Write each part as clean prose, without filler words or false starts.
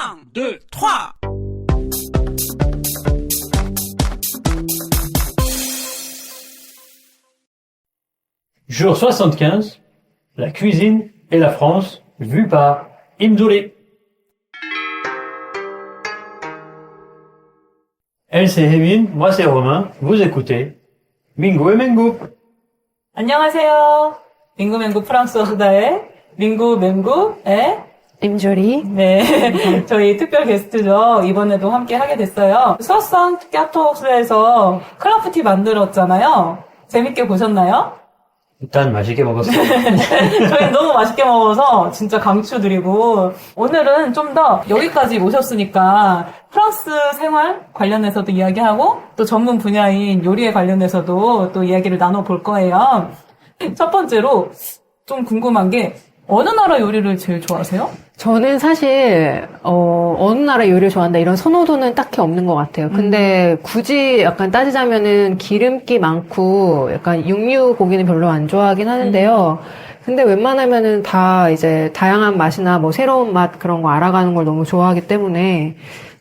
Un, deux, trois. Jour 75, la cuisine et la France, vue par Imdouli. Elle c'est Hémine, moi c'est Romain, vous écoutez Mingo et Mengo. 안녕하세요. 민구맹구 프랑스어 수다의 민구맹구의 임조리. 네, 저희 특별 게스트죠. 이번에도 함께 하게 됐어요. 수어성 깨톡스에서 클라프티 만들었잖아요. 재밌게 보셨나요? 일단 맛있게 먹었어요. 저희 너무 맛있게 먹어서 진짜 강추드리고 오늘은 좀 더 여기까지 모셨으니까 프랑스 생활 관련해서도 이야기하고 또 전문 분야인 요리에 관련해서도 또 이야기를 나눠볼 거예요. 첫 번째로 좀 궁금한 게 어느 나라 요리를 제일 좋아하세요? 저는 사실 어느 나라 요리를 좋아한다 이런 선호도는 딱히 없는 것 같아요. 근데 굳이 약간 따지자면은 기름기 많고 약간 육류 고기는 별로 안 좋아하긴 하는데요. 근데 웬만하면은 다 이제 다양한 맛이나 뭐 새로운 맛 그런 거 알아가는 걸 너무 좋아하기 때문에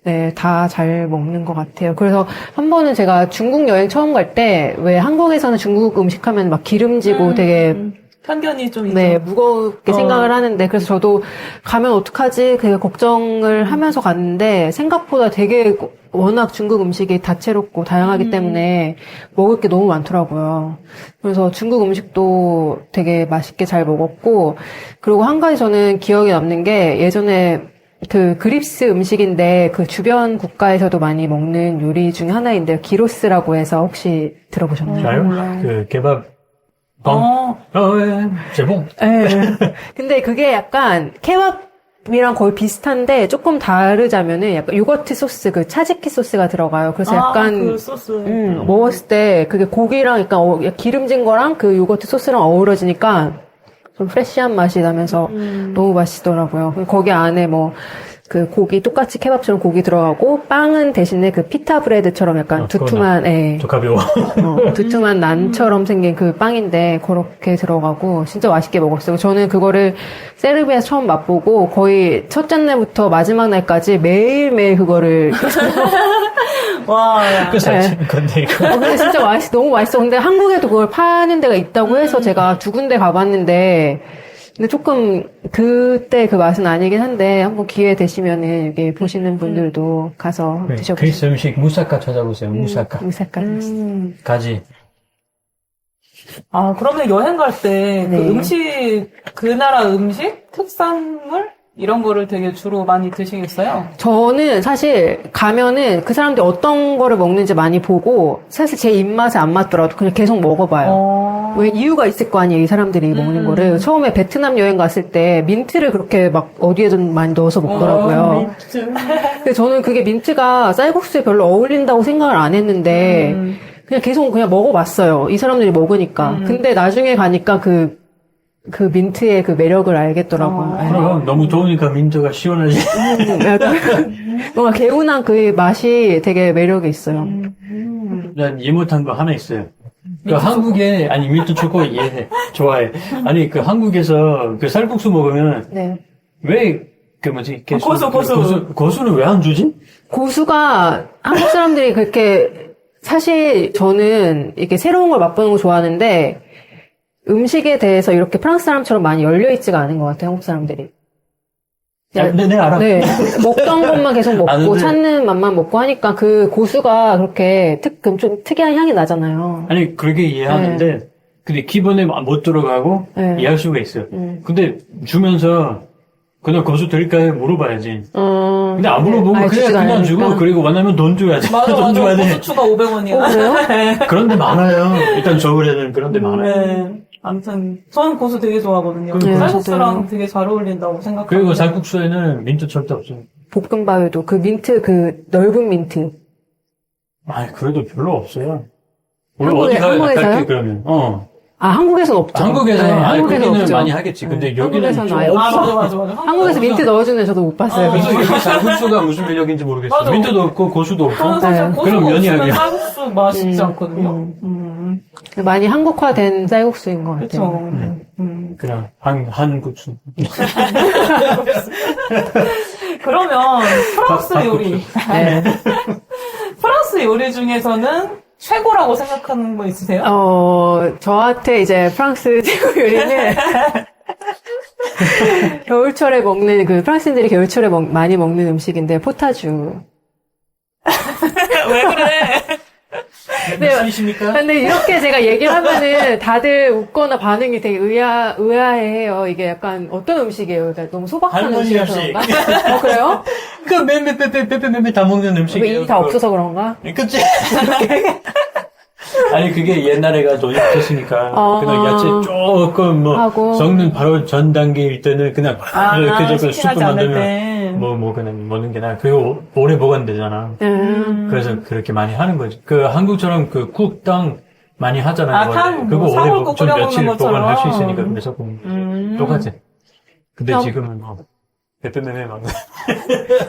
네, 다 잘 먹는 것 같아요. 그래서 한 번은 제가 중국 여행 처음 갈 때 왜 한국에서는 중국 음식 하면 막 기름지고 되게 편견이 좀 있죠. 네, 무겁게 생각을 하는데, 그래서 저도 가면 어떡하지? 되게 걱정을 하면서 갔는데, 생각보다 되게 워낙 중국 음식이 다채롭고 다양하기 때문에 먹을 게 너무 많더라고요. 그래서 중국 음식도 되게 맛있게 잘 먹었고, 그리고 한 가지 저는 기억에 남는 게 예전에 그 그립스 음식인데 그 주변 국가에서도 많이 먹는 요리 중에 하나인데요. 기로스라고 해서 혹시 들어보셨나요? 좋아요? 그 케밥. 제봉. 네. 근데 그게 약간 케밥이랑 거의 비슷한데 조금 다르자면은 약간 요거트 소스, 그 차즈키 소스가 들어가요. 그래서 약간 그 소스. 먹었을 때 그게 고기랑 약간 기름진 거랑 그 요거트 소스랑 어우러지니까 좀 프레시한 맛이 나면서 너무 맛있더라고요. 거기 안에 뭐 그 고기 똑같이 케밥처럼 고기 들어가고 빵은 대신에 그 피타 브레드처럼 약간 두툼한 좀 가벼워. 두툼한 난처럼 생긴 그 빵인데 그렇게 들어가고 진짜 맛있게 먹었어요. 저는 그거를 세르비아에서 처음 맛보고 거의 첫째 날부터 마지막 날까지 매일매일 그거를 와. 그 살찌는 건데 이거. 근데 진짜 너무 맛있어. 근데 한국에도 그걸 파는 데가 있다고 해서 제가 두 군데 가봤는데 근데 조금 그때 그 맛은 아니긴 한데 한번 기회 되시면은 여기 보시는 분들도 가서 드셔보세요. 그리스 음식 무사카 찾아보세요. 무사카. 무사카. 가지. 아, 그러면 여행 갈 때 그 네. 음식, 그 나라 음식? 특산물? 이런 거를 되게 주로 많이 드시겠어요? 저는 사실 가면은 그 사람들이 어떤 거를 먹는지 많이 보고 사실 제 입맛에 안 맞더라도 그냥 계속 먹어봐요. 왜 이유가 있을 거 아니에요, 이 사람들이 먹는 거를. 처음에 베트남 여행 갔을 때 민트를 그렇게 막 어디에든 많이 넣어서 먹더라고요. 근데 저는 그게 민트가 쌀국수에 별로 어울린다고 생각을 안 했는데 그냥 계속 그냥 먹어봤어요. 이 사람들이 먹으니까. 근데 나중에 가니까 그 민트의 그 매력을 알겠더라고요. 그럼 너무 더우니까 민트가 시원하지. 뭔가 개운한 그 맛이 되게 매력이 있어요. 난 이해 못한 거 하나 있어요. 그 한국에, 아니, 민트 초코 이해해. 좋아해. 아니, 그 한국에서 그 쌀국수 먹으면 네. 왜, 그 뭐지? 고수. 는 왜 안 주지? 고수가 한국 사람들이 그렇게 사실 저는 이렇게 새로운 걸 맛보는 거 좋아하는데 음식에 대해서 이렇게 프랑스 사람처럼 많이 열려있지가 않은 것 같아요, 한국 사람들이. 네, 알아. 네. 먹던 것만 계속 먹고 아는데. 찾는 맛만 먹고 하니까 그 고수가 그렇게 좀 특이한 향이 나잖아요. 아니, 그렇게 이해하는데, 근데 기본에 못 들어가고 네. 이해할 수가 있어요. 근데 주면서, 그냥 고수 드릴까요? 물어봐야지. 근데 안 물어보고 그냥 주고, 그리고 원하면 돈 줘야지. 맞아, 돈 맞아. 줘야 돼. 고수추가 500원이야. 그래요? 그런데 많아요. 일단 저울에는 그런데 많아요. 네. 아무튼, 저는 고수 되게 좋아하거든요. 네, 쌀국수랑 저도요. 되게 잘 어울린다고 생각해요. 그리고 쌀국수에는 민트 절대 없어요. 볶음밥에도 그 민트, 그 넓은 민트. 아, 그래도 별로 없어요. 우리 한국에- 어디 갈게 한국에서요? 그러면. 한국에서는 없죠. 한국에서는, 네, 아니, 한국에서는 거기는 없죠. 많이 하겠지. 근데 네, 여기는 한국에서는 좀 아예 없어. 맞아. 한국에서 민트 넣어주는 저도 못 봤어요. 그래서 그래서 여기 쌀국수가 무슨 매력인지 모르겠어. 맞아. 민트도 없고, 고수도 없고. 저는 사실 네. 고수가 그럼 면이 없으면 아니야. 쌀국수 맛있지 않거든요. 많이 한국화된 쌀국수인 것 같아요. 그렇죠. 그냥, 한국수. 그러면 프랑스 요리. 네. 프랑스 요리 중에서는 최고라고 생각하는 거 있으세요? 저한테 이제 프랑스 최고 요리는 겨울철에 먹는 프랑스인들이 겨울철에 많이 먹는 음식인데 포타주. 왜 그래? 몇 살이십니까? 근데 이렇게 제가 얘기를 하면은 다들 웃거나 반응이 되게 의아해해요. 이게 약간 어떤 음식이에요? 그러니까 너무 소박한 할머니 음식이어서 음식. 그런가? 그래요? 그 빼빼빼빼빼빼빼 다 먹는 음식이에요. 입이 다 없어서 그런가? 그치? 아니, 그게 옛날에가 노역했으니까 그냥 야채 조금 하고. 섞는 바로 전 단계일 때는 그냥 이렇게 저거 수프 시팅하지 않을 만들면 때. 그냥 먹는 게 나아. 그리고 오래 보관되잖아. 그래서 그렇게 많이 하는 거지. 한국처럼 쿡탕 많이 하잖아요. 탕, 그거 오래 사골국 좀 끓여 며칠 먹는 보관할 수 것처럼. 있으니까 그래서 똑같아. 근데 그럼- 지금은 빼빼매매 막.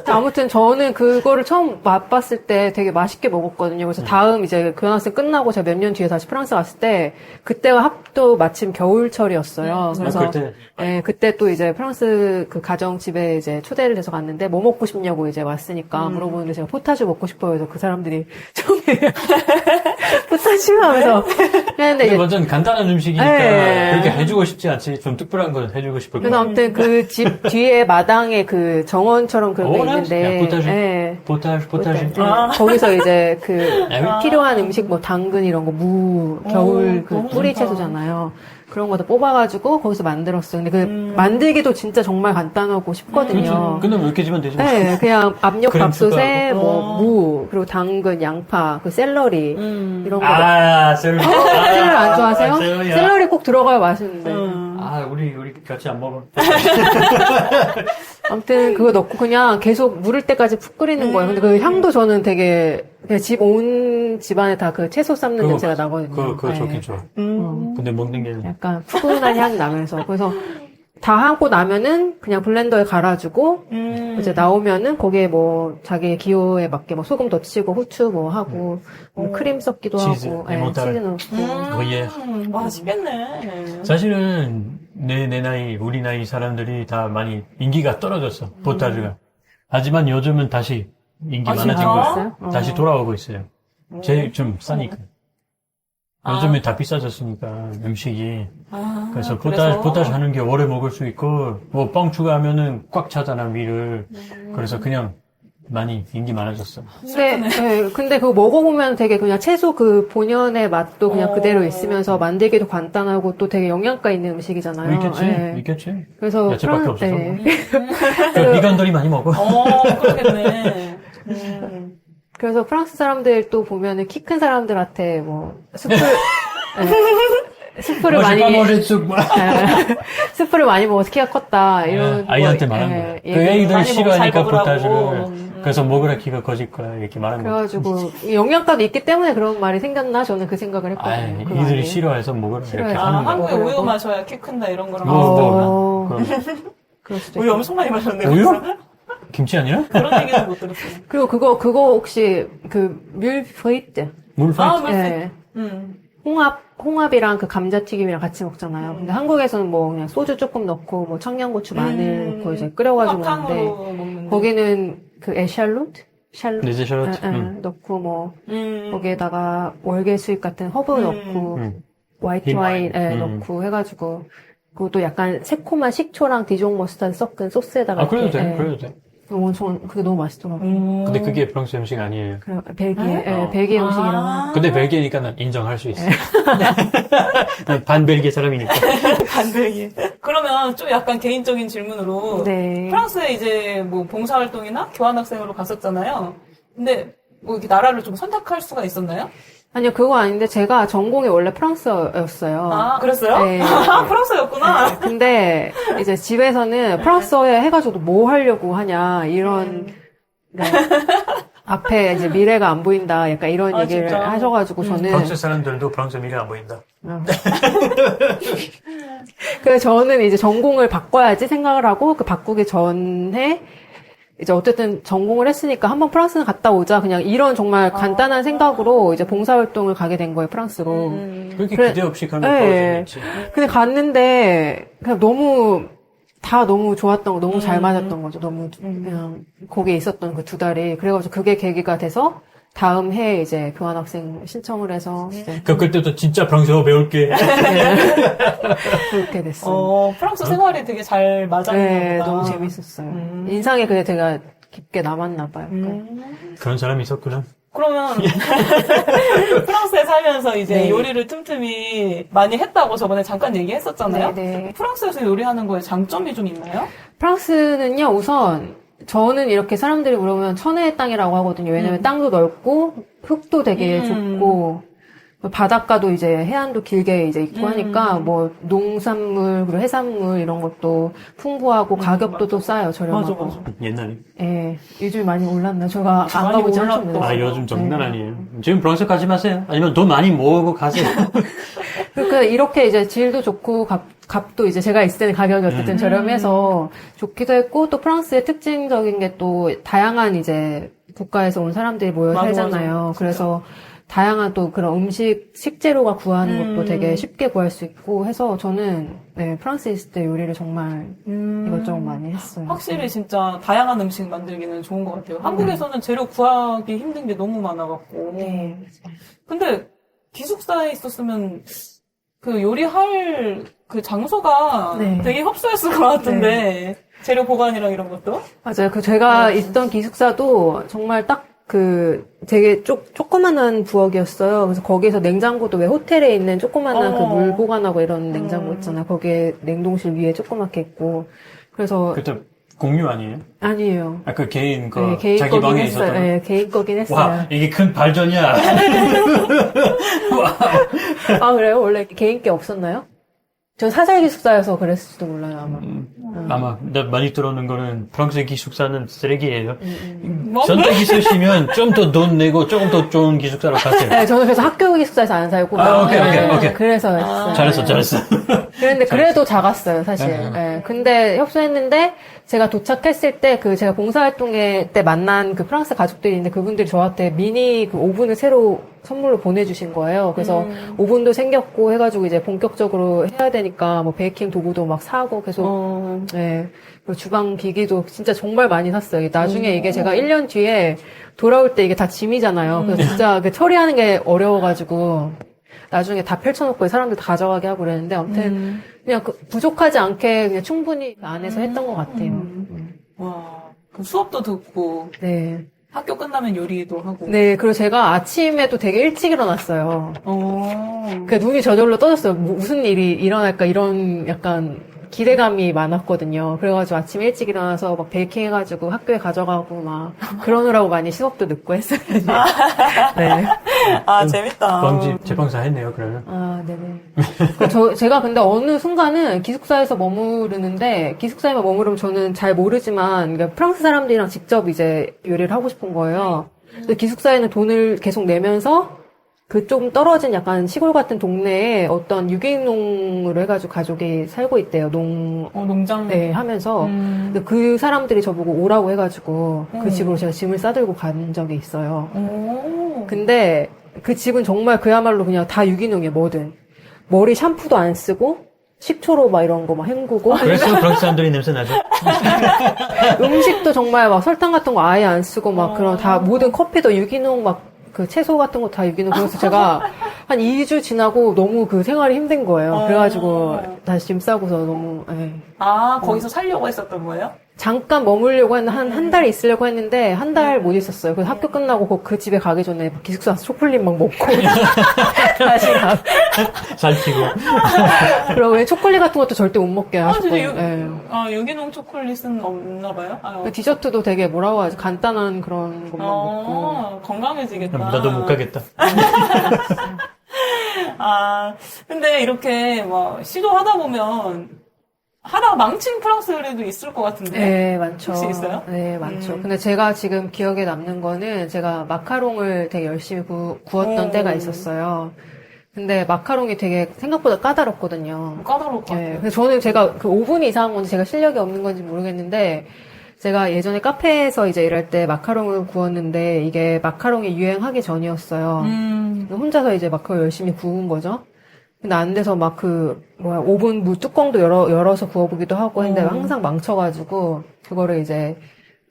아무튼 저는 그거를 처음 맛봤을 때 되게 맛있게 먹었거든요. 그래서 다음 이제 교환학생 끝나고 제가 몇 년 뒤에 다시 프랑스 갔을 때 그때가 합도 마침 겨울철이었어요. 그래서 그때 그때 또 이제 프랑스 그 가정집에 이제 초대를 해서 갔는데 뭐 먹고 싶냐고 이제 왔으니까 물어보는데 제가 포타주 먹고 싶어요. 그래서 그 사람들이 처음에 포타주 하면서 했는데 이제 완전 간단한 음식이니까 네. 그렇게 해주고 싶지 않지. 좀 특별한 건 해주고 싶을 그래서 거야. 아무튼 그 집 뒤에 마당에 그 정원처럼 그런 게 있는데 포타주. 예. 포타주. 거기서 이제 아. 필요한 음식 뭐 당근 이런 거 무 겨울 너무 뿌리 좋다. 채소잖아요. 그런 것도 뽑아가지고 거기서 만들었어요. 근데 만들기도 진짜 정말 간단하고 쉽거든요. 근데 왜 이렇게 지면 되지? 네, 그냥 압력 크림 밥솥에 추가하고. 뭐 무, 그리고 당근, 양파, 그 샐러리 이런 거. 샐러리. 샐러리 안 좋아하세요? 샐러리야. 샐러리 꼭 들어가야 맛있는데. 우리 같이 안 먹어. 아무튼 그거 넣고 그냥 계속 무를 때까지 푹 끓이는 거예요. 근데 그 향도 저는 되게 그냥 온 집안에 다 그 채소 삶는 냄새가 나거든요. 그거 네. 좋긴 좋아. 근데 먹는 게 약간 푸근한 향이 나면서 그래서 다 하고 나면은 그냥 블렌더에 갈아주고 이제 나오면은 거기에 뭐 자기 기호에 맞게 뭐 소금 더 치고 후추 뭐 하고 뭐 크림 섞기도 치즈, 하고 에모탈. 치즈 넣고 거기에 맛있겠네. 사실은 내 나이 우리 나이 사람들이 다 많이 인기가 떨어졌어. 포타주가. 하지만 요즘은 다시 인기 많아진 진짜? 거예요. 다시 돌아오고 있어요. 제일 좀 싸니까. 요즘에 다 비싸졌으니까 음식이. 그래서 포타주 하는 게 오래 먹을 수 있고 뭐 빵 추가하면은 꽉 차잖아 위를. 그래서 그냥 많이 인기 많아졌어. 근데 그거 먹어보면 되게 그냥 채소 그 본연의 맛도 그냥 그대로 있으면서 만들기도 간단하고 또 되게 영양가 있는 음식이잖아요. 있겠지, 네. 있겠지. 그래서 야채밖에 없어서. 네. 그 비건들이 많이 먹어. 그러겠네. 그래서 프랑스 사람들 또 보면은 키 큰 사람들한테 뭐 스프를 많이 스프를 많이 먹어서 키가 컸다 이런 아이한테 거, 말한 예, 거야. 그 얘기 애기들 많이 싫어하니까 먹고 잘 포타주를. 먹으라고. 그래서 먹으라 키가 커질 거야 이렇게 말한 거야. 그래가지고 영양가도 있기 때문에 그런 말이 생겼나 저는 그 생각을 했거든요. 그거 이들이 아니에요? 싫어해서 먹으라 이렇게 싫어해서. 하는 거야. 한국에 먹으라고? 우유 마셔야 키 큰다 이런 거랑. 그럼. 그럴 수도 우유 있고. 엄청 많이 마셨네. 우유? 그래서. 김치 아니야? 그런 얘기는 못 들었어요. 그리고 그거 혹시 그 뮬프리트 물파이트. 예. 홍합이랑 그 감자튀김이랑 같이 먹잖아요. 근데 한국에서는 뭐 그냥 소주 조금 넣고 뭐 청양고추 마늘 넣고 이제 끓여가지고 탕으로 먹는데 먹는데. 거기는 그 에샬롯? 네, 에샬롯. 넣고 뭐 거기에다가 월계수잎 같은 허브 넣고 화이트 흰 와인 와인. 넣고 해가지고 그것도 약간 새콤한 식초랑 디종 머스타드 섞은 소스에다가 그래도 이렇게, 돼, 예. 그래도 돼. 그게 너무 맛있더라고요. 근데 그게 프랑스 음식 아니에요. 그래, 벨기에 음식이라고. 근데 벨기에니까 난 인정할 수 있어. 난 반 벨기에 사람이니까. 반대기. 그러면 좀 약간 개인적인 질문으로. 네. 프랑스에 이제 뭐 봉사활동이나 교환학생으로 갔었잖아요. 근데 뭐 이렇게 나라를 좀 선택할 수가 있었나요? 아니요, 그거 아닌데 제가 전공이 원래 프랑스어였어요. 아, 그랬어요? 네. 프랑스였구나. 근데 이제 집에서는 프랑스어에 해가지고 뭐 하려고 하냐 이런 네. 앞에 이제 미래가 안 보인다. 약간 이런 아, 얘기를 진짜? 하셔가지고 저는. 프랑스 사람들도 프랑스 미래 안 보인다. 그래서 저는 이제 전공을 바꿔야지 생각을 하고 그 바꾸기 전에 이제 어쨌든 전공을 했으니까 한번 프랑스는 갔다 오자. 그냥 이런 정말 간단한 생각으로 이제 봉사활동을 가게 된 거예요, 프랑스로. 그렇게 그래- 기대 없이 가면 네. 더 재밌지. 근데 갔는데 그냥 다 너무 좋았던 거, 너무 잘 맞았던 거죠. 너무 그냥 거기에 있었던 그 2달이. 그래가지고 그게 계기가 돼서 다음 해에 이제 교환학생 신청을 해서 이제 그때도 진짜 프랑스어 배울게. 그렇게 됐어요. 프랑스 생활이 되게 잘 맞았나 네, 보다. 너무 재밌었어요. 인상에 그게 제가 깊게 남았나 봐요. 그런 사람이 있었구나. 그러면 프랑스에 살면서 이제 네. 요리를 틈틈이 많이 했다고 저번에 잠깐 얘기했었잖아요. 네. 프랑스에서 요리하는 거에 장점이 좀 있나요? 프랑스는요, 우선 저는 이렇게 사람들이 물어보면 천혜의 땅이라고 하거든요. 왜냐면 땅도 넓고 흙도 되게 좋고 바닷가도 이제 해안도 길게 이제 있고 하니까 뭐 농산물 그리고 해산물 이런 것도 풍부하고 가격도 또 싸요. 저렴하고. 맞아. 옛날에. 예, 요즘 많이 올랐나? 제가 안 많이 가보지 올랐다. 않았는데. 아, 요즘 장난 아니에요. 지금 프랑스 가지 마세요. 아니면 돈 많이 모으고 가세요. 그러니까 이렇게 이제 질도 좋고 값도 이제 제가 있을 때는 가격이 어쨌든 저렴해서 좋기도 했고 또 프랑스의 특징적인 게 또 다양한 이제 국가에서 온 사람들이 모여 맞아, 살잖아요. 맞아. 그래서 다양한 또 그런 식재료가 구하는 것도 되게 쉽게 구할 수 있고 해서 저는 네, 프랑스에 있을 때 요리를 정말 이것저것 많이 했어요. 확실히 진짜 다양한 음식 만들기는 좋은 것 같아요. 한국에서는 재료 구하기 힘든 게 너무 많아갖고. 네. 근데 기숙사에 있었으면 그 요리할 그 장소가 네. 되게 협소했을 것 같은데 재료 보관이랑 이런 것도 맞아요. 그 제가 있던 기숙사도 정말 딱 되게 조그만한 부엌이었어요. 그래서 거기서 냉장고도 왜 호텔에 있는 조그만한 그 물 보관하고 이런 냉장고 있잖아요. 거기에 냉동실 위에 조그맣게 있고. 그래서. 그때 공유 아니에요? 아니에요. 아까 개인 네, 개인 자기 거긴 방에 했어요. 있었던. 네, 개인 거긴 했어요. 와, 이게 큰 발전이야. 아, 그래요? 원래 개인 게 없었나요? 전 사설 기숙사여서 그랬을지도 몰라요, 아마. 아마 나 많이 들어오는 거는 프랑스 기숙사는 쓰레기예요. 뭐? 선택 있으시면 좀 더 돈 내고 조금 더 좋은 기숙사로 가세요. 네, 저는 그래서 학교 기숙사에서 안 살고. 오케이. 그래서 했어요. 잘했어. 그런데 그래도 작았어요, 사실. 예. 근데 협소했는데 제가 도착했을 때 제가 봉사활동회 때 만난 그 프랑스 가족들이 있는데 그분들이 저한테 미니 그 오븐을 새로 선물로 보내주신 거예요. 그래서 오븐도 생겼고 해가지고 이제 본격적으로 해야 되니까 뭐 베이킹 도구도 막 사고 계속 예. 그리고 주방 기기도 진짜 정말 많이 샀어요. 나중에 이게 제가 1년 뒤에 돌아올 때 이게 다 짐이잖아요. 그래서 진짜 그 처리하는 게 어려워가지고 나중에 다 펼쳐놓고 사람들 다 가져가게 하고 그랬는데 아무튼 그냥 부족하지 않게 그냥 충분히 그 안에서 했던 것 같아요. 와, 그럼 수업도 듣고 네. 학교 끝나면 요리도 하고. 네, 그리고 제가 아침에도 되게 일찍 일어났어요. 그 눈이 저절로 떠졌어요. 뭐 무슨 일이 일어날까 이런 약간 기대감이 많았거든요. 그래가지고 아침 일찍 일어나서 막 베이킹 해가지고 학교에 가져가고 막 그러느라고 많이 수업도 늦고 했어요. 네. 아, 재밌다. 광지 재방사 했네요, 그러면. 아, 네네. 제가 근데 어느 순간은 기숙사에서 머무르는데, 기숙사에만 머무르면 저는 잘 모르지만, 그러니까 프랑스 사람들이랑 직접 이제 요리를 하고 싶은 거예요. 근데 기숙사에는 돈을 계속 내면서, 그 좀 떨어진 약간 시골 같은 동네에 어떤 유기농으로 해가지고 가족이 살고 있대요. 농장. 네, 하면서. 근데 그 사람들이 저보고 오라고 해가지고, 그 집으로 제가 짐을 싸들고 간 적이 있어요. 근데 그 집은 정말 그야말로 그냥 다 유기농이에요, 뭐든. 머리 샴푸도 안 쓰고, 식초로 막 이런 거 막 헹구고. 그래서 프랑스 사람들이 냄새 나죠. 음식도 정말 막 설탕 같은 거 아예 안 쓰고 막 그런 다 모든 커피도 유기농 막 그 채소 같은 거 다 유기농. 그래서 제가 한 2주 지나고 너무 그 생활이 힘든 거예요. 그래가지고 다시 짐 싸고서 너무, 예. 아, 거기서 살려고 했었던 거예요? 잠깐 머물려고 했는데 한 달 있으려고 했는데 한 달 못 있었어요. 그래서 학교 끝나고 그 집에 가기 전에 기숙사 가서 초콜릿 막 먹고 다시 가. 살찌고. 그리고 왜 초콜릿 같은 것도 절대 못 먹게 하셨고. 유기농 초콜릿은 없나 봐요? 디저트도 되게 뭐라고 하지? 간단한 그런 것만 먹고. 건강해지겠다. 나도 못 가겠다. 아, 근데 이렇게 막 시도하다 보면 하다가 망친 프랑스 요리도 있을 것 같은데. 네, 많죠. 혹시 있어요? 네, 많죠. 근데 제가 지금 기억에 남는 거는 제가 마카롱을 되게 열심히 구웠던 때가 있었어요. 근데 마카롱이 되게 생각보다 까다롭거든요. 까다로울 것 같아요. 네, 그래서 저는 제가 그 오븐이 이상한 건지 제가 실력이 없는 건지 모르겠는데 제가 예전에 카페에서 이제 일할 때 마카롱을 구웠는데 이게 마카롱이 유행하기 전이었어요. 혼자서 이제 마카롱 열심히 구운 거죠. 근데 안 돼서 막 오븐 무 뚜껑도 열어서 구워보기도 하고 했는데 항상 망쳐가지고 그거를 이제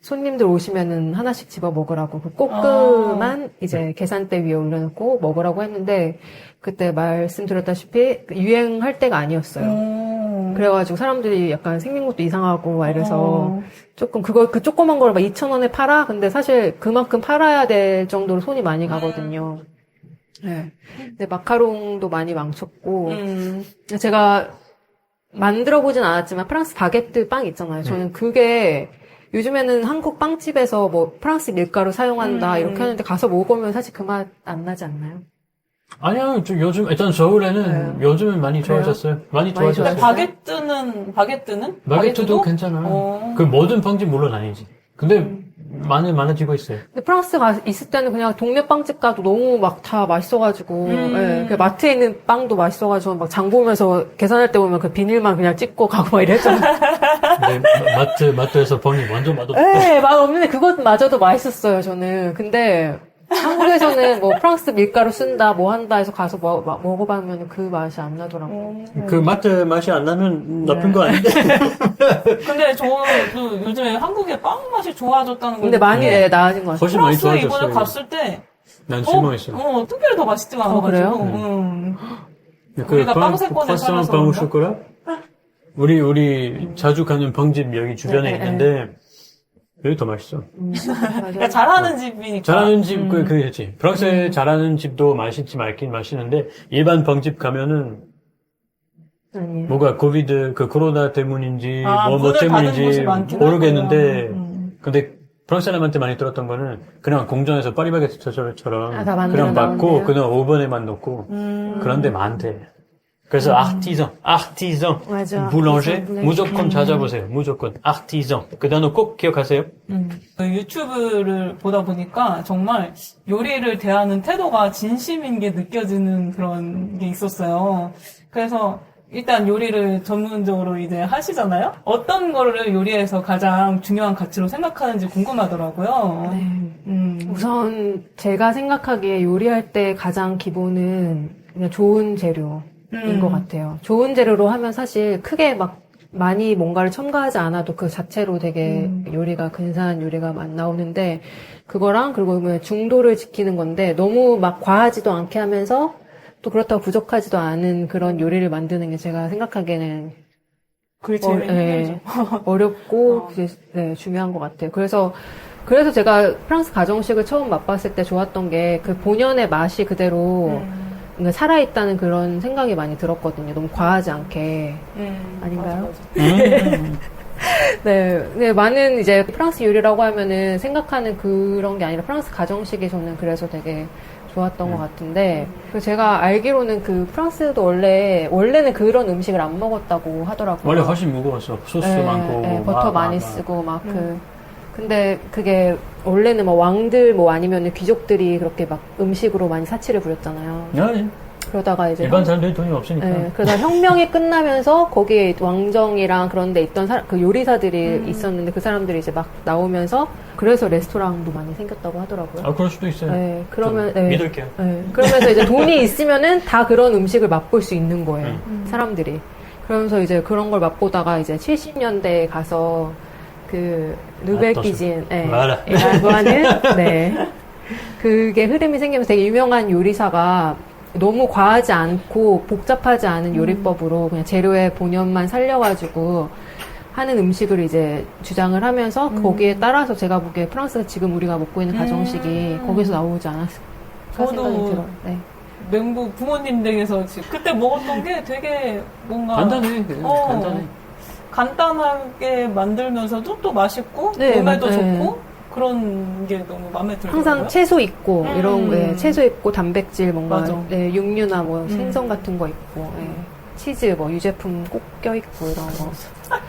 손님들 오시면은 하나씩 집어 먹으라고 그 꼬끄만 이제 계산대 위에 올려놓고 먹으라고 했는데 그때 말씀드렸다시피 유행할 때가 아니었어요. 그래가지고 사람들이 약간 생긴 것도 이상하고 막 이래서 조금 그 조그만 걸 막 2,000원에 팔아? 근데 사실 그만큼 팔아야 될 정도로 손이 많이 가거든요. 네. 근데 마카롱도 많이 망쳤고 제가 만들어 보진 않았지만 프랑스 바게트 빵 있잖아요. 저는 그게 요즘에는 한국 빵집에서 뭐 프랑스 밀가루 사용한다 이렇게 하는데 가서 먹으면 사실 그 맛 안 나지 않나요? 아니요, 요즘, 일단 서울에는 요즘은 많이 좋아졌어요. 많이 좋아졌어요. 바게트는? 바게트도 괜찮아요. 그 모든 빵집 물론 아니지. 근데 많아지고 있어요. 근데 프랑스 있을 때는 그냥 동네 빵집 가도 너무 막 다 맛있어가지고, 예, 그 마트에 있는 빵도 맛있어가지고, 막 장 보면서 계산할 때 보면 그 비닐만 그냥 찍고 가고 막 이랬잖아요. 근데 마트에서 빵이 완전 맛없어요. 네, 맛없는데 그것마저도 맛있었어요, 저는. 근데 한국에서는 뭐 프랑스 밀가루 쓴다, 뭐 한다 해서 가서 먹어보면 그 맛이 안 나더라고요. 그 마트 맛이 안 나면 나쁜 거 아닌데? 근데 저도 요즘에 한국의 빵 맛이 좋아졌다는 걸 근데 많이 느낀 게 나아진 것 같아요. 훨씬 많이 프랑스에 좋아졌어요. 이번에 갔을 때 난 실망했어요. 특별히 더 맛있지가 않아가지고. 그래요? 우리가 빵세권에 살아서 빵 쇼코라? 우리 자주 가는 빵집 여기 주변에 있는데 여기 더 맛있어. 그러니까 잘하는 집이니까. 잘하는 집, 그렇지. 프랑스에 잘하는 집도 맛있지, 맛있긴 맛있는데, 일반 빵집 가면은, 아니에요. 뭐가 코로나 때문인지, 뭐 문을 닫은 곳이 때문인지 많긴 모르겠는데, 하고요. 근데 프랑스 사람한테 많이 들었던 거는, 그냥 공장에서 파리바게트처럼, 다 만들어 그냥 받고, 나오는데요? 그냥 오븐에만 넣고, 그런데 많대. 그래서 아르티상, 맞아. 불랑제 아르티상, 무조건 찾아보세요. 무조건 아르티상. 그 단어 꼭 기억하세요. 그 유튜브를 보다 보니까 정말 요리를 대하는 태도가 진심인 게 느껴지는 그런 게 있었어요. 그래서 일단 요리를 전문적으로 이제 하시잖아요? 어떤 거를 요리에서 가장 중요한 가치로 생각하는지 궁금하더라고요. 우선 제가 생각하기에 요리할 때 가장 기본은 그냥 좋은 재료인 것 같아요. 좋은 재료로 하면 사실 크게 막 많이 뭔가를 첨가하지 않아도 그 자체로 되게 요리가 근사한 요리가 나오는데 그거랑 그리고 뭐 중도를 지키는 건데 너무 막 과하지도 않게 하면서 또 그렇다고 부족하지도 않은 그런 요리를 만드는 게 제가 생각하기에는 그게 제일 힘들죠. 어렵고 그게 중요한 것 같아요. 그래서 제가 프랑스 가정식을 처음 맛봤을 때 좋았던 게 그 본연의 맛이 그대로 살아있다는 그런 생각이 많이 들었거든요. 너무 과하지 않게. 아닌가요? 네, 많은 이제 프랑스 요리라고 하면은 생각하는 그런 게 아니라 프랑스 가정식이 저는 그래서 되게 좋았던 것 같은데, 제가 알기로는 그 프랑스도 원래는 그런 음식을 안 먹었다고 하더라고요. 원래 훨씬 무거웠어. 소스 많고. 버터 많이 쓰고 근데 그게 원래는 뭐 왕들 뭐 아니면 귀족들이 그렇게 막 음식으로 많이 사치를 부렸잖아요. 아니. 그러다가 이제 일반 사람들이 돈이 없으니까. 그러다 혁명이 끝나면서 거기에 왕정이랑 그런 데 있던 그 요리사들이 있었는데 그 사람들이 이제 막 나오면서 그래서 레스토랑도 많이 생겼다고 하더라고요. 그럴 수도 있어요. 네, 그러면 믿을게요. 그러면서 이제 돈이 있으면은 다 그런 음식을 맛볼 수 있는 거예요. 사람들이. 그러면서 이제 그런 걸 맛보다가 이제 70년대에 가서 그 누벨기진 라고 하는 그게 흐름이 생기면서 되게 유명한 요리사가 너무 과하지 않고 복잡하지 않은 요리법으로 그냥 재료의 본연만 살려가지고 하는 음식을 이제 주장을 하면서 거기에 따라서 제가 보기에 프랑스가 지금 우리가 먹고 있는 가정식이 거기서 나오지 않았을까 생각이 들어요. 네. 맹부 부모님 댁에서 그때 먹었던 게 되게 뭔가 간단해. 간단하게 만들면서도 또 맛있고 몸에도 좋고 그런 게 너무 마음에 들어요. 항상 채소 있고 이런 채소 있고 단백질 뭔가 육류나 뭐 생선 같은 거 있고 치즈, 뭐 유제품 꼭 껴있고 이런 거.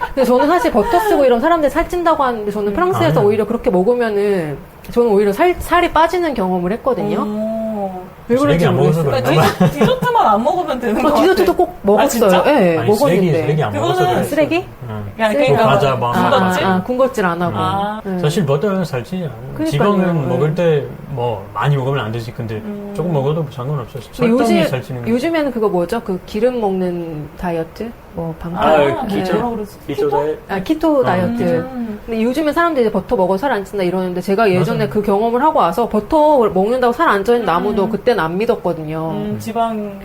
근데 저는 사실 버터 쓰고 이런 사람들 살찐다고 하는데 저는 프랑스에서 아니요. 오히려 그렇게 먹으면은 저는 오히려 살이 빠지는 경험을 했거든요. 왜 그런지 쓰레기 안 먹어서 모르겠어요. 그런가 봐. 디저트만 안 먹으면 되는 거 같아. 디저트도 꼭 먹었어요. 진짜? 네, 아니, 먹었는데. 쓰레기 안 먹어서 그거는 그래. 쓰레기? 응. 그러니까 과자 뭐 군것질? 군것질 안 하고. 아. 네. 사실 버터는 살찌지 않아. 그러니까요. 지방은 먹을 네. 때 뭐 많이 먹으면 안 되지. 근데 조금 먹어도 상관없어. 근데 설탕이 살찌는 거. 요즘에는 그거 뭐죠? 그 기름 먹는 다이어트? 뭐 방금. 뭐라 그러지? 키토 다이어트. 근데 요즘에 사람들이 버터 먹어 살 안 찐다 이러는데 제가 예전에 맞아요. 그 경험을 하고 와서 버터 먹는다고 살 안 찌는 아무도 그때는 안 믿었거든요. 지방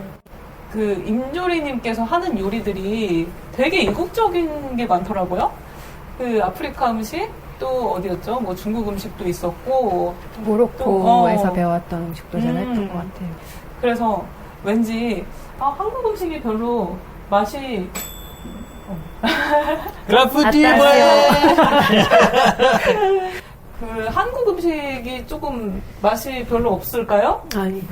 그 임조리님께서 하는 요리들이 되게 이국적인 게 많더라고요. 그 아프리카 음식 또 어디였죠? 뭐 중국 음식도 있었고 모로코에서 배웠던 음식도 제가 했던 것 같아요. 그래서 왠지 한국 음식이 별로 맛이 그 한국 음식이 조금 맛이 별로 없을까요? 아니.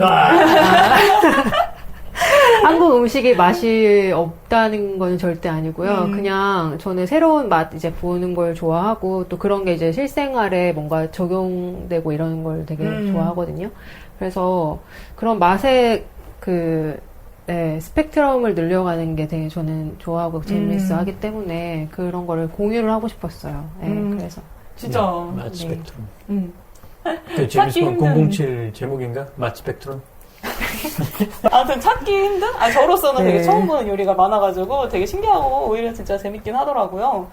한국 음식이 맛이 없다는 건 절대 아니고요. 그냥 저는 새로운 맛 이제 보는 걸 좋아하고 또 그런 게 이제 실생활에 뭔가 적용되고 이런 걸 되게 좋아하거든요. 그래서 그런 맛의 스펙트럼을 늘려가는 게 되게 저는 좋아하고 재밌어 하기 때문에 그런 거를 공유를 하고 싶었어요. 그래서. 진짜. 맛 스펙트럼. 찾기 제임스 힘든. 007 제목인가? 맛 스펙트럼. 아무튼 찾기 힘든? 저로서는 네. 되게 처음 보는 요리가 많아가지고 되게 신기하고 오히려 진짜 재밌긴 하더라고요.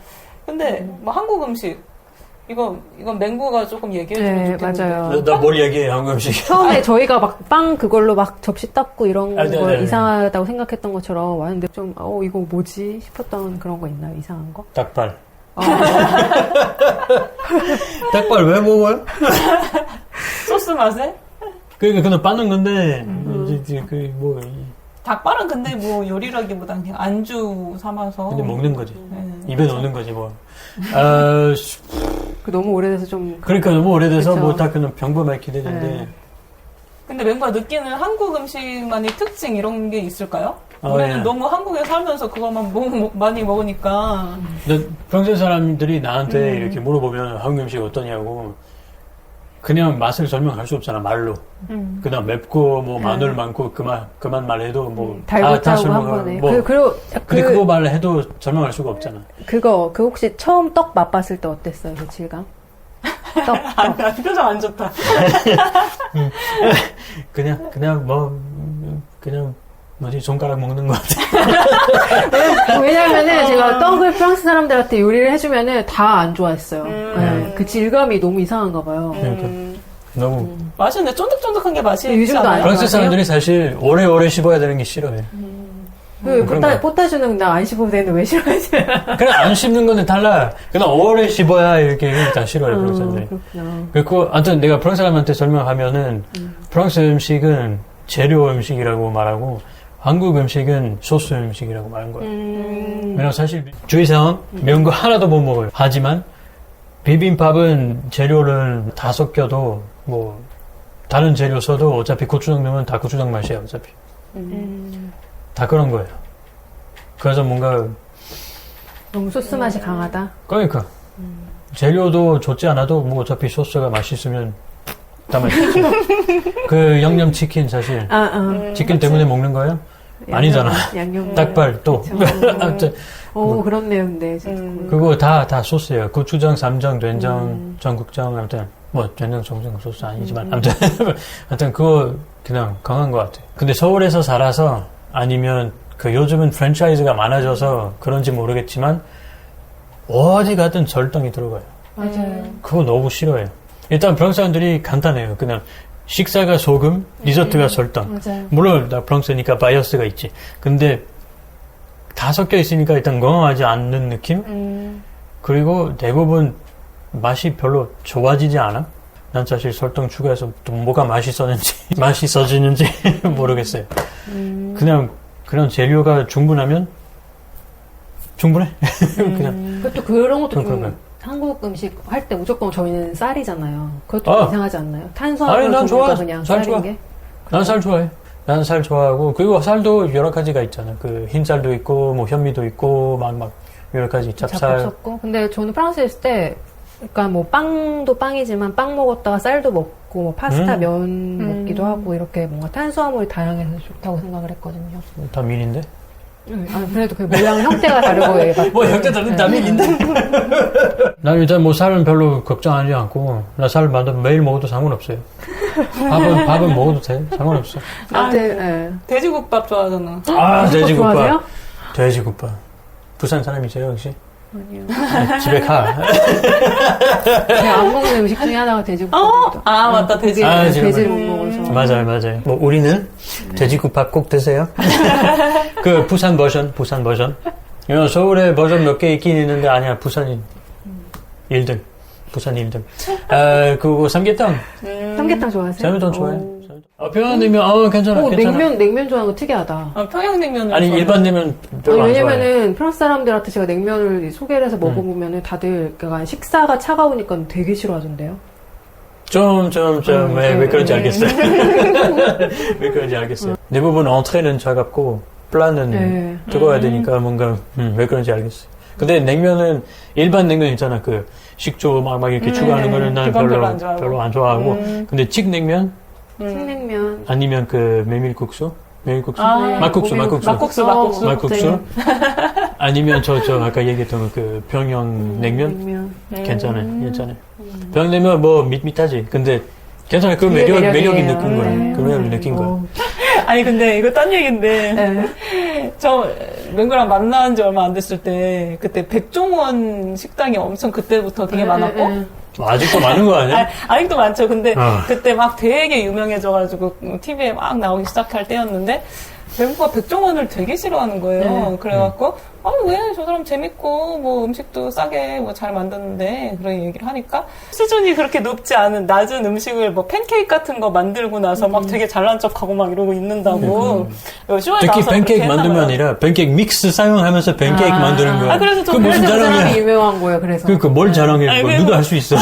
근데 뭐 한국 음식 이건 맹구가 조금 얘기해주면 네, 좋겠는데. 맞아요. 나 뭘 얘기해, 한국 음식. 처음에 저희가 막 빵 그걸로 막 접시 닦고 이런 네, 걸 네. 이상하다고 생각했던 것처럼 왔는데 좀, 이거 뭐지? 싶었던 그런 거 있나요? 이상한 거? 닭발. 닭발 왜 먹어요? 소스 맛에? 그러니까 그냥 빠는 건데, 닭발은 근데 뭐 요리라기보단 그냥 안주 삼아서. 근데 먹는 거지. 네. 입에 넣는 거지, 뭐. 너무 오래돼서 좀. 그러니까 너무 오래돼서 그쵸. 뭐 다 그냥 평범하게 기대는데. 네. 근데 맹구가 느끼는 한국 음식만의 특징 이런 게 있을까요? 우리는 예. 너무 한국에 살면서 그것만 많이 먹으니까. 근데 프랑스 사람들이 나한테 이렇게 물어보면 한국 음식 어떠냐고 그냥 맛을 설명할 수 없잖아 말로. 그냥 맵고 뭐 마늘 많고 그만 말해도 뭐 달고 짜고 한 설명을 번에. 뭐. 그리고 근데 그거 말해도 설명할 수가 없잖아. 그 혹시 처음 떡 맛봤을 때 어땠어요? 그 질감? 떡. 표정 안 좋다. 그냥 뭐지 손가락 먹는 것 같아. 왜냐면은 제가 떡을 프랑스 사람들한테 요리를 해주면은 다 안 좋아했어요. 네, 그 질감이 너무 이상한가 봐요. 그러니까 너무 맛있는데 쫀득쫀득한 게 맛이 근데 요즘도 있지 않아요? 프랑스 사람들이 사실 오래오래 씹어야 되는 게 싫어해. 그런 거야. 포타주는 나 안 씹어도 되는데 왜 싫어하지? 그냥 안 씹는 건데 달라. 그냥 오래 씹어야 이렇게 다 싫어요, 프랑스 사람들이. 그렇구나. 그리고, 아무튼 내가 프랑스 사람한테 설명하면은, 프랑스 음식은 재료 음식이라고 말하고, 한국 음식은 소스 음식이라고 말한 거예요. 왜냐면 사실 주의사항, 매운 거 하나도 못 먹어요. 하지만, 비빔밥은 재료를 다 섞여도, 뭐, 다른 재료 써도 어차피 고추장 넣으면 다 고추장 맛이야, 어차피. 다 그런 거예요. 그래서 뭔가, 너무 소스 맛이 강하다. 그러니까 재료도 좋지 않아도 뭐 어차피 소스가 맛있으면 다 맛있지. 그 양념치킨 사실 치킨 때문에 먹는 거예요? 아니잖아. 양념. 닭발 또. 아무튼 그렇네요, 근데. 그거 다 소스예요. 고추장, 쌈장, 된장, 전국장 아무튼 뭐 된장, 정장 소스 아니지만 아무튼 그거 그냥 강한 것 같아. 근데 서울에서 살아서 아니면 그 요즘은 프랜차이즈가 많아져서 그런지 모르겠지만 어디 가든 설탕이 들어가요. 맞아요. 그거 너무 싫어해요. 일단 프랑스 사람들이 간단해요. 그냥 식사가 소금, 디저트가 설탕. 맞아요. 물론 나 프랑스니까 바이어스가 있지. 근데 다 섞여 있으니까 일단 건강하지 않는 느낌? 그리고 대부분 맛이 별로 좋아지지 않아. 난 사실 설탕 추가해서 또 뭐가 맛있어지는지 모르겠어요. 그냥 재료가 충분하면 충분해. 그냥 그것도 그런 것도 좀 그러니까. 한국 음식 할 때 무조건 저희는 쌀이잖아요. 그것도 이상하지 않나요? 아니, 탄수화물 난 종류가 좋아. 그냥 쌀 쌀인 좋아. 게. 난 쌀 좋아해. 나는 살 좋아하고, 그리고 살도 여러 가지가 있잖아. 그 흰살도 있고, 뭐 현미도 있고, 막 여러 가지 찹쌀. 잡곡. 근데 저는 프랑스에 있을 때, 그러니까 뭐 빵도 빵이지만 빵 먹었다가 쌀도 먹고, 뭐 파스타 면 먹기도 하고, 이렇게 뭔가 탄수화물이 다양해서 좋다고 생각을 했거든요. 다 밀인데? 그래도 그 모양 형태가 다르고 얘가. 뭐 형태 다른 다 밀인데? 나 일단 뭐 살은 별로 걱정하지 않고, 나 살 매일 먹어도 상관없어요. 밥은 먹어도 돼. 상관없어. 돼지국밥 좋아하잖아. 돼지국밥. 좋아하세요? 돼지국밥. 부산 사람이세요, 혹시? 아니요. 집에 가. 제가 안 먹는 음식 중에 하나가 돼지국밥입니다. 맞다, 돼지. 돼지를 못 먹어서. 맞아요. 뭐, 우리는 돼지국밥 꼭 드세요. 그, 부산 버전. 서울에 버전 몇 개 있긴 있는데, 아니야, 부산이 1등. 부산 1등. 그리고 삼계탕. 삼계탕 좋아하세요? 삼계탕 좋아해요. 평양냉면, 괜찮아. 냉면 좋아하는 거 특이하다. 평양냉면을. 아니, 일반 냉면 별로 안 좋아해. 왜냐면은 프랑스 사람들한테 제가 냉면을 소개를 해서 먹어보면은 다들 그러니까 식사가 차가우니까 되게 싫어하던데요. 왜 그런지 알겠어요. 왜 그런지 알겠어요. 대부분 엔트레는 차갑고, 플란은 뜨거워야 되니까 뭔가, 왜 그런지 알겠어요. 근데 냉면은, 일반 냉면 있잖아. 그, 식초 막 이렇게 추가하는 거는 난 별로 안 좋아하고. 근데 칡냉면? 칡냉면. 아니면 그 메밀국수? 막국수. 아니면 아까 얘기했던 그 평양 냉면? 괜찮아요. 평양냉면 뭐 밋밋하지. 근데 괜찮아요. 그 매력이 느낀 거예요. 그 매력을 느낀 거예요. 아니 근데 이거 딴 얘기인데 저 맹구랑 만난 지 얼마 안 됐을 때 그때 백종원 식당이 엄청 그때부터 되게 많았고 아직도 많은 거 아니야? 아직도 많죠. 근데 그때 막 되게 유명해져가지고 TV에 막 나오기 시작할 때였는데 맹구가 백종원을 되게 싫어하는 거예요. 그래갖고 왜 저 사람 재밌고 뭐 음식도 싸게 뭐 잘 만드는데 그런 얘기를 하니까 수준이 그렇게 높지 않은 낮은 음식을 뭐 팬케이크 같은 거 만들고 나서 막 되게 잘난 척하고 막 이러고 있는다고 쇼에 특히 나와서 팬케이크 만들면 아니라 팬케이크 믹스 사용하면서 팬케이크 만드는 거야. 그래서 그 무슨 자랑이야? 유명한 거예요. 그래서 뭘 자랑해? 누가 할 수 있어?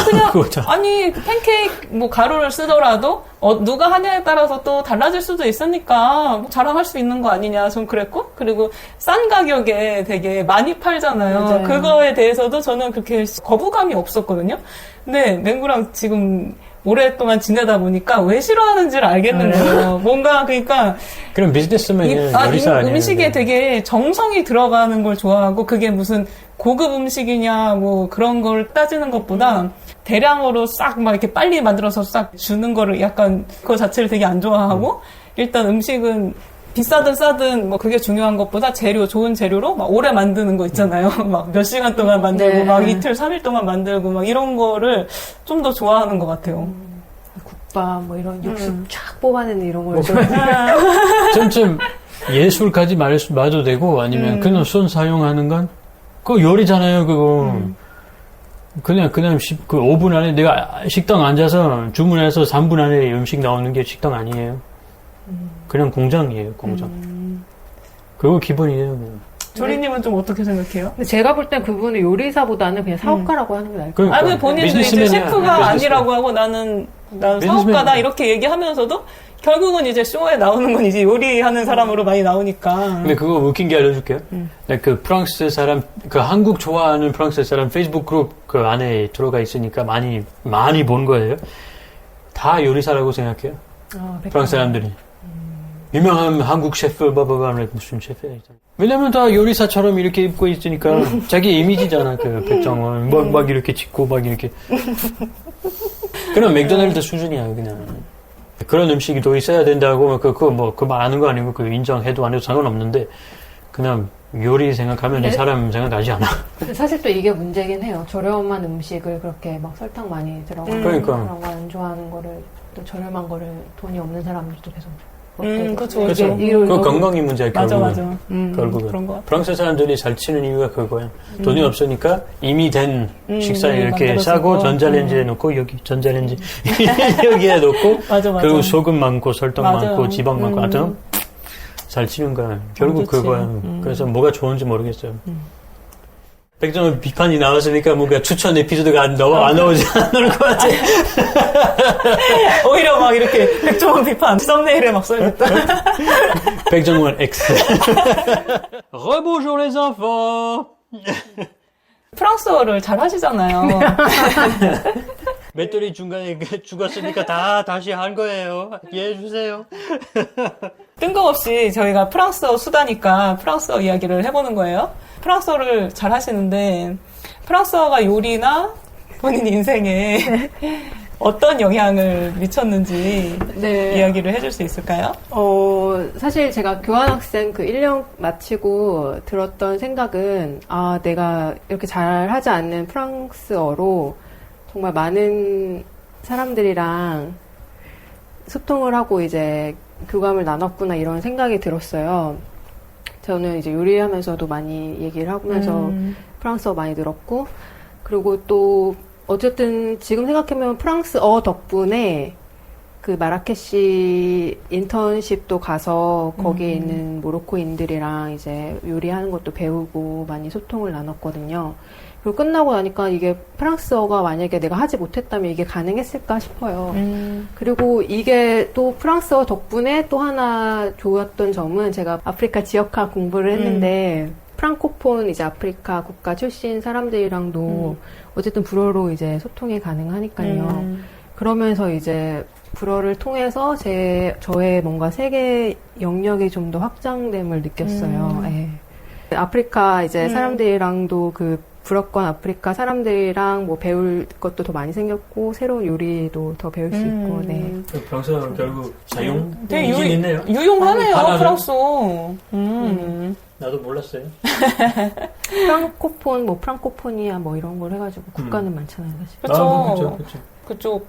아니 팬케이크 뭐 가루를 쓰더라도 누가 하냐에 따라서 또 달라질 수도 있으니까 뭐 자랑할 수 있는 거 아니냐 좀 그랬고 그리고 싼 가격에 되게 많이 팔잖아요. 맞아요. 그거에 대해서도 저는 그렇게 거부감이 없었거든요. 근데 맹구랑 지금 오랫동안 지내다 보니까 왜 싫어하는지를 알겠는 거예요. 뭔가 그러니까 그럼 비즈니스맨이 요리사 아니에요? 음식에 되게 정성이 들어가는 걸 좋아하고 그게 무슨 고급 음식이냐 뭐 그런 걸 따지는 것보다 대량으로 싹 막 이렇게 빨리 만들어서 싹 주는 거를 약간 그거 자체를 되게 안 좋아하고 일단 음식은 비싸든 싸든 뭐 그게 중요한 것보다 좋은 재료로 막 오래 만드는 거 있잖아요. 막 몇 시간 동안 만들고 막 이틀, 3일 동안 만들고 막 이런 거를 좀 더 좋아하는 것 같아요. 국밥 뭐 이런 육수 쫙 뽑아내는 이런 걸 좀 예술까지 말도 되고 아니면 그냥 손 사용하는 건 그거 요리잖아요. 그거 그냥 그 5분 안에 내가 식당 앉아서 주문해서 3분 안에 음식 나오는 게 식당 아니에요. 그냥 공장이에요, 공장. 그거 기본이에요. 조리님은 좀 어떻게 생각해요? 근데 제가 볼 땐 그분은 요리사보다는 그냥 사업가라고 하는 게 나을 것 같아요. 아니 본인도 이제 셰프가 아니라고 하고 나는 사업가다 이렇게 얘기하면서도 결국은 이제 쇼에 나오는 건 이제 요리하는 사람으로 많이 나오니까. 근데 그거 웃긴 게 알려줄게요. 그 프랑스 사람, 그 한국 좋아하는 프랑스 사람 페이스북 그룹 그 안에 들어가 있으니까 많이 본 거예요. 다 요리사라고 생각해요. 프랑스 사람들이. 유명한 한국 셰프, 무슨 셰프야. 왜냐면 다 요리사처럼 이렇게 입고 있으니까 자기 이미지잖아, 그 백종원. 막 이렇게 짓고, 막 이렇게. 그럼 맥도날드 수준이야, 그냥. 그런 음식이 더 있어야 된다고, 그 말하는 거 아니고, 그 인정해도 안 해도 상관없는데, 그냥 요리 생각하면 이 사람 생각하지 않아. 사실 또 이게 문제긴 해요. 저렴한 음식을 그렇게 막 설탕 많이 들어가고 그런 거 안 좋아하는 거를 또 저렴한 거를 돈이 없는 사람들도 계속 그렇죠. 그 건강이 문제야, 결국은. 결국은. 그런 거. 프랑스 사람들이 잘 치는 이유가 그거야. 돈이 없으니까 이미 된 식사 이렇게 싸고 전자레인지에 넣고 여기 전자레인지 여기에 넣고 맞아. 그리고 소금 많고 설탕 많고 지방 많고 하여튼 잘 치는 거야. 결국 그거야. 그래서 뭐가 좋은지 모르겠어요. 백종원 비판이 나왔으니까 뭔가 추천 에피소드가 안 나오지 않을 것 같아. 오히려 막 이렇게 백종원 비판 썸네일에 막 써야겠다. 백종원 X. Rebonjour les enfants. 프랑스어를 잘 하시잖아요. 맷돌이 중간에 죽었으니까 다시 한 거예요. 이해해 주세요. 뜬금없이 저희가 프랑스어 수다니까 프랑스어 이야기를 해보는 거예요. 프랑스어를 잘 하시는데 프랑스어가 요리나 본인 인생에 어떤 영향을 미쳤는지 네. 이야기를 해줄 수 있을까요? 사실 제가 교환학생 그 1년 마치고 들었던 생각은, 내가 이렇게 잘 하지 않는 프랑스어로 정말 많은 사람들이랑 소통을 하고 이제 교감을 나눴구나 이런 생각이 들었어요. 저는 이제 요리하면서도 많이 얘기를 하면서 프랑스어 많이 들었고, 그리고 또 어쨌든 지금 생각해보면 프랑스어 덕분에 그 마라케시 인턴십도 가서 거기에 있는 모로코인들이랑 이제 요리하는 것도 배우고 많이 소통을 나눴거든요. 그리고 끝나고 나니까 이게 프랑스어가 만약에 내가 하지 못했다면 이게 가능했을까 싶어요. 그리고 이게 또 프랑스어 덕분에 또 하나 좋았던 점은 제가 아프리카 지역학 공부를 했는데 프랑코폰 이제 아프리카 국가 출신 사람들이랑도 어쨌든 불어로 이제 소통이 가능하니까요. 그러면서 이제 불어를 통해서 저의 뭔가 세계 영역이 좀 더 확장됨을 느꼈어요. 예. 아프리카 이제 사람들이랑도 그 불어권 아프리카 사람들이랑 뭐 배울 것도 더 많이 생겼고 새로운 요리도 더 배울 수 있고. 네. 프랑스어 결국 사용 되게 있네요. 유용하네요, 하나는? 프랑스어. 나도 몰랐어요. 프랑코폰, 뭐 프랑코포니아 뭐 이런 걸 해가지고 국가는 많잖아요, 사실. 그렇죠. 그렇죠. 그쪽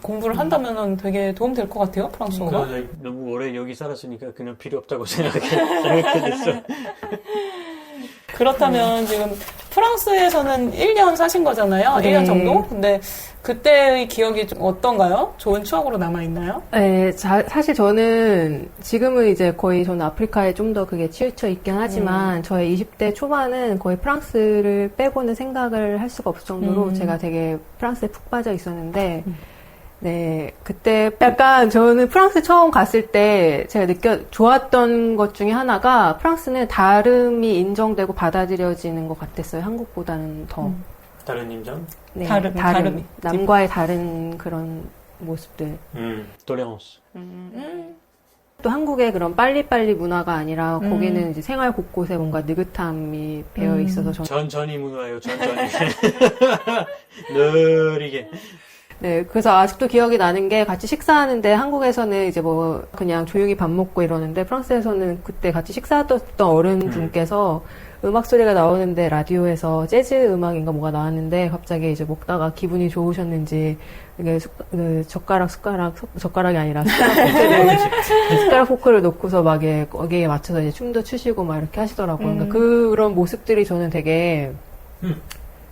공부를 한다면은 되게 도움 될 것 같아요, 프랑스어가. 너무 오래 여기 살았으니까 그냥 필요 없다고 생각해 됐어. 그렇다면 지금 프랑스에서는 1년 사신 거잖아요. 네. 1년 정도? 근데 그때의 기억이 좀 어떤가요? 좋은 추억으로 남아있나요? 네, 사실 저는 지금은 이제 거의 저는 아프리카에 좀 더 그게 치우쳐 있긴 하지만 저의 20대 초반은 거의 프랑스를 빼고는 생각을 할 수가 없을 정도로 제가 되게 프랑스에 푹 빠져 있었는데 네, 그때 약간 저는 프랑스 처음 갔을 때 제가 좋았던 것 중에 하나가 프랑스는 다름이 인정되고 받아들여지는 것 같았어요. 한국보다는 더. 다른 인정? 네, 다름이. 남과의 다른 그런 모습들. 토레런스. 또 한국의 그런 빨리빨리 문화가 아니라 거기는 이제 생활 곳곳에 뭔가 느긋함이 배어 있어서 저는 천천히 문화예요, 천천히. 느리게. 네, 그래서 아직도 기억이 나는 게 같이 식사하는데 한국에서는 이제 뭐 그냥 조용히 밥 먹고 이러는데 프랑스에서는 그때 같이 식사했던 어른분께서 음악 소리가 나오는데 라디오에서 재즈 음악인가 뭐가 나왔는데 갑자기 이제 먹다가 기분이 좋으셨는지 이게 젓가락이 아니라 숟가락 포크를 놓고서 막 거기에 맞춰서 이제 춤도 추시고 막 이렇게 하시더라고요. 그러니까 그런 모습들이 저는 되게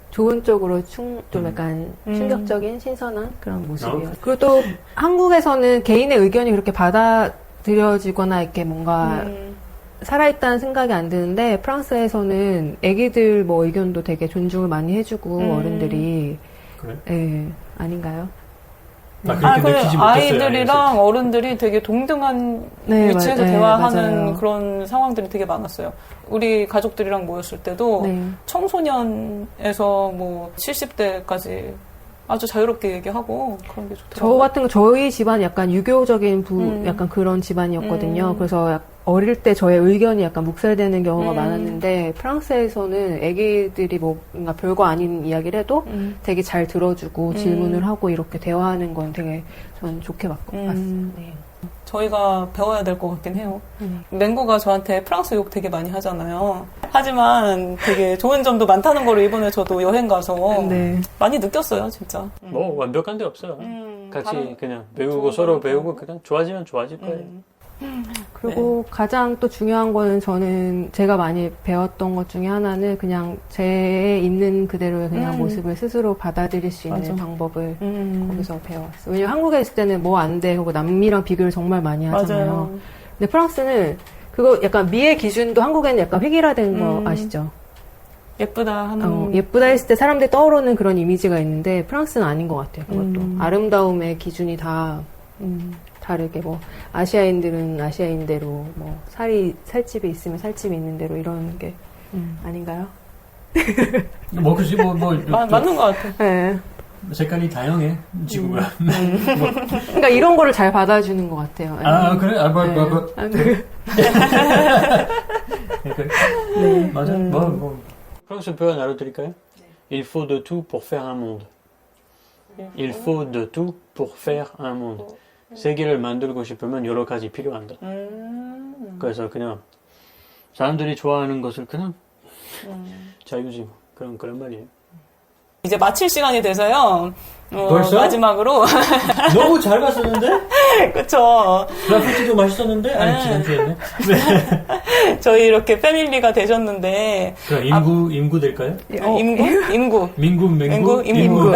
좋은 쪽으로 좀 약간 충격적인 신선한 그런 모습이에요. 그리고 또 한국에서는 개인의 의견이 그렇게 받아들여지거나 이렇게 뭔가 살아있다는 생각이 안 드는데 프랑스에서는 애기들 뭐 의견도 되게 존중을 많이 해주고 어른들이 그래? 예, 아닌가요? 그렇게 느끼지 못했어요. 아이들이랑 어른들이 되게 동등한 네, 위치에서 네, 대화하는 맞아요. 그런 상황들이 되게 많았어요. 우리 가족들이랑 모였을 때도 네. 청소년에서 뭐 70대까지 아주 자유롭게 얘기하고 그런 게 저 좋더라고요. 같은 거 저희 집안 약간 유교적인 약간 그런 집안이었거든요. 그래서 어릴 때 저의 의견이 약간 묵살되는 경우가 많았는데 프랑스에서는 애기들이 뭔가 별거 아닌 이야기를 해도 되게 잘 들어주고 질문을 하고 이렇게 대화하는 건 되게 저는 좋게 봤어요. 네. 저희가 배워야 될 것 같긴 해요. 맹구가 저한테 프랑스 욕 되게 많이 하잖아요. 하지만 되게 좋은 점도 많다는 거를 이번에 저도 여행 가서 네. 많이 느꼈어요, 진짜. 뭐 완벽한 데 없어요. 같이 다른 그냥 배우고 좋은 서로 점도 배우고 있고. 그냥 좋아지면 좋아질 거예요. 그리고 가장 또 중요한 거는 저는 제가 많이 배웠던 것 중에 하나는 그냥 제 있는 그대로의 그냥 모습을 스스로 받아들일 수 있는 맞아. 방법을 거기서 배웠어요. 왜냐면 한국에 있을 때는 뭐 안 돼 하고 남미랑 비교를 정말 많이 하잖아요. 맞아요. 근데 프랑스는 그거 약간 미의 기준도 한국에는 약간 획일화된 거 아시죠? 예쁘다 하는. 예쁘다 했을 때 사람들이 떠오르는 그런 이미지가 있는데 프랑스는 아닌 것 같아요. 그것도 아름다움의 기준이 다 다르게 뭐 아시아인들은 아시아인대로 뭐 살집이 있으면 살집이 있는 대로 이런 게 아닌가요? 뭐, 그지, 맞는 것 같아. 네. 색깔이 다양해, 지구가. 그러니까 이런 거를 잘 받아주는 것 같아요. 아, 그래? 네. 맞아. 프랑스 표현 알려드릴까요? Il faut de tout pour faire un monde. Il faut de tout pour faire un monde. 세계를 만들고 싶으면 여러 가지 필요한다. 그래서 그냥 사람들이 좋아하는 것을 그냥 자유지 그런 말이에요. 이제 마칠 시간이 돼서요. 벌써? 마지막으로. 너무 잘 봤었는데? 그쵸. 라프티도 맛있었는데? 아니, 지난주에는. 네. 저희 이렇게 패밀리가 되셨는데. 그럼 임구 될까요? 임구. 민구, 임구.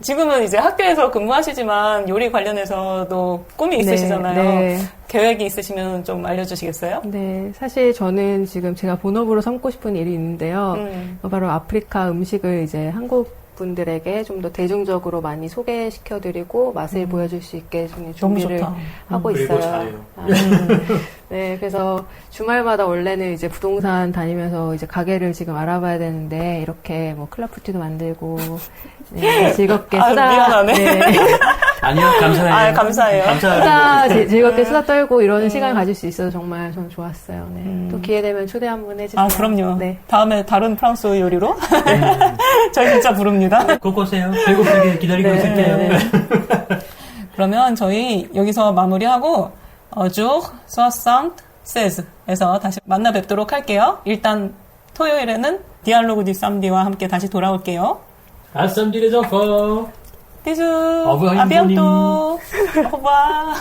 지금은 이제 학교에서 근무하시지만 요리 관련해서도 꿈이 있으시잖아요. 네. 계획이 있으시면 좀 알려주시겠어요? 네, 사실 저는 지금 제가 본업으로 삼고 싶은 일이 있는데요. 바로 아프리카 음식을 이제 한국 분들에게 좀 더 대중적으로 많이 소개시켜드리고 맛을 보여줄 수 있게 좀 준비를 하고 그리고 있어요. 잘해요. 네, 그래서 주말마다 원래는 이제 부동산 다니면서 이제 가게를 지금 알아봐야 되는데 이렇게 뭐 클라프티도 만들고 네, 즐겁게 수다. 미안하네. 네. 아니요, 감사해요. 감사해요. 수다 즐겁게 수다 떨고 이런 시간을 가질 수 있어서 정말 전 좋았어요. 네. 또 기회 되면 초대 한번 해주세요. 그럼요. 네. 다음에 다른 프랑스 요리로 저희 진짜 부릅니다. 꼭 오세요. 배고프게 기다리고 네, 있을게요. 네. 그러면 저희 여기서 마무리하고 jour 76에서 다시 만나 뵙도록 할게요. 일단 토요일에는 디알로그 디 쌈디와 함께 다시 돌아올게요. À samedi les enfants. Bisous. Au revoir, À Yvonne. bientôt. Au revoir.